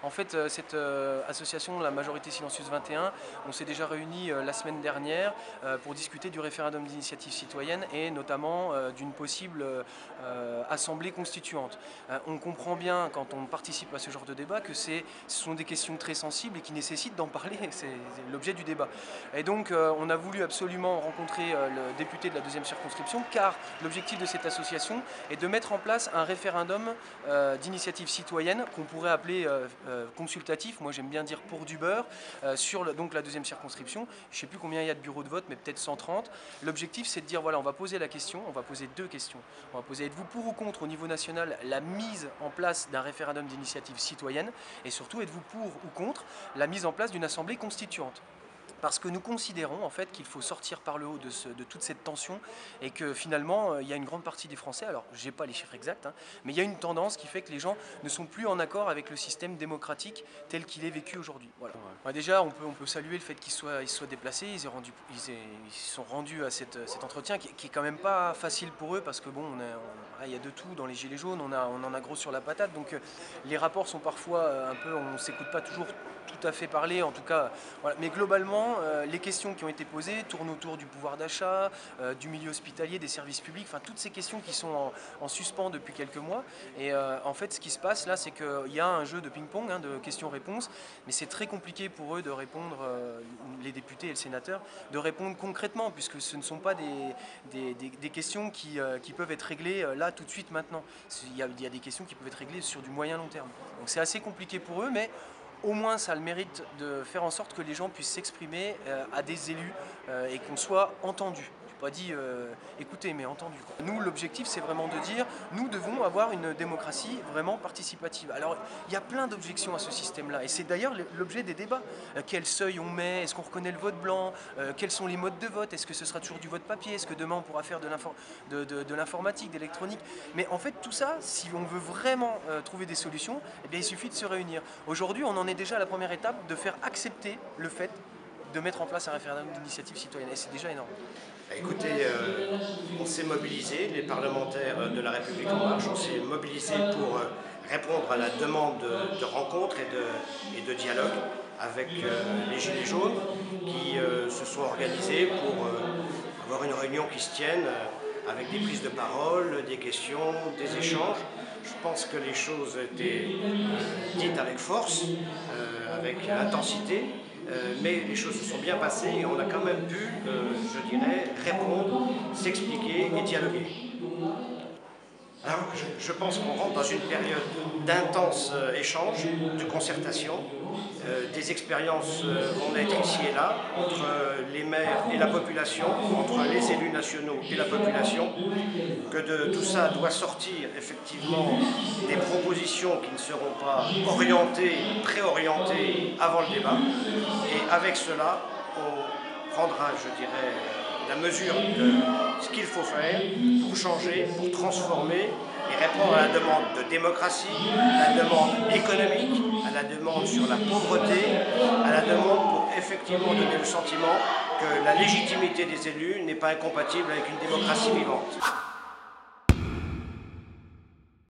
En fait, cette association, la Majorité Silencieuse 21, on s'est déjà réunis la semaine dernière pour discuter du référendum d'initiative citoyenne et notamment d'une possible assemblée constituante. On comprend bien quand on participe à ce genre de débat que ce sont des questions très sensibles et qui nécessitent d'en parler, c'est l'objet du débat. Et donc on a voulu absolument rencontrer le député de la 2e circonscription car l'objectif de cette association est de mettre en place un référendum d'initiative citoyenne qu'on pourrait appeler consultatif, moi j'aime bien dire pour du beurre, sur donc la 2e circonscription. Je ne sais plus combien il y a de bureaux de vote, mais peut-être 130. L'objectif c'est de dire voilà, on va poser la question, on va poser 2 questions. On va poser êtes-vous pour ou contre au niveau national la mise en place d'un référendum d'initiative citoyenne et surtout êtes-vous pour ou contre la mise en place d'une assemblée constituante. Parce que nous considérons en fait qu'il faut sortir par le haut de toute cette tension et que finalement il y a une grande partie des Français, alors je n'ai pas les chiffres exacts, mais il y a une tendance qui fait que les gens ne sont plus en accord avec le système démocratique tel qu'il est vécu aujourd'hui. Voilà. Ouais, déjà on peut saluer le fait qu'ils soient déplacés, ils sont rendus à cet entretien qui est quand même pas facile pour eux parce que bon, il y a de tout dans les gilets jaunes, on en a gros sur la patate, donc les rapports sont parfois un peu, on ne s'écoute pas toujours tout à fait parler, en tout cas, voilà. Mais globalement, les questions qui ont été posées tournent autour du pouvoir d'achat, du milieu hospitalier, des services publics, enfin toutes ces questions qui sont en suspens depuis quelques mois. Et en fait, ce qui se passe là, c'est qu'il y a un jeu de ping-pong, de questions-réponses, mais c'est très compliqué pour eux de répondre, les députés et le sénateur, de répondre concrètement, puisque ce ne sont pas des questions qui peuvent être réglées là, tout de suite, maintenant. Il y a des questions qui peuvent être réglées sur du moyen long terme. Donc c'est assez compliqué pour eux, mais au moins ça a le mérite de faire en sorte que les gens puissent s'exprimer à des élus et qu'on soit entendu. Pas dit écoutez, mais entendu. Nous, l'objectif, c'est vraiment de dire nous devons avoir une démocratie vraiment participative. Alors, il y a plein d'objections à ce système-là, et c'est d'ailleurs l'objet des débats. Quel seuil on met? Est-ce qu'on reconnaît le vote blanc? Quels sont les modes de vote? Est-ce que ce sera toujours du vote papier? Est-ce que demain on pourra faire de l'informatique, d'électronique? Mais en fait, tout ça, si on veut vraiment trouver des solutions, eh bien, il suffit de se réunir. Aujourd'hui, on en est déjà à la première étape de faire accepter le fait de mettre en place un référendum d'initiative citoyenne, et c'est déjà énorme. Écoutez, on s'est mobilisé, les parlementaires de La République En Marche, on s'est mobilisé pour répondre à la demande de rencontre et de dialogue avec les Gilets jaunes qui se sont organisés pour avoir une réunion qui se tienne avec des prises de parole, des questions, des échanges. Je pense que les choses étaient dites avec force, avec intensité. Mais les choses se sont bien passées et on a quand même pu, je dirais, répondre, s'expliquer et dialoguer. Alors, je pense qu'on rentre dans une période d'intenses échanges, de concertation. Des expériences vont naître ici et là, entre les maires et la population, entre les élus nationaux et la population, que de tout ça doit sortir effectivement des propositions qui ne seront pas orientées, préorientées avant le débat. Et avec cela, on prendra, je dirais, la mesure de ce qu'il faut faire pour changer, pour transformer et répondre à la demande de démocratie, à la demande économique, à la demande sur la pauvreté, à la demande pour effectivement donner le sentiment que la légitimité des élus n'est pas incompatible avec une démocratie vivante.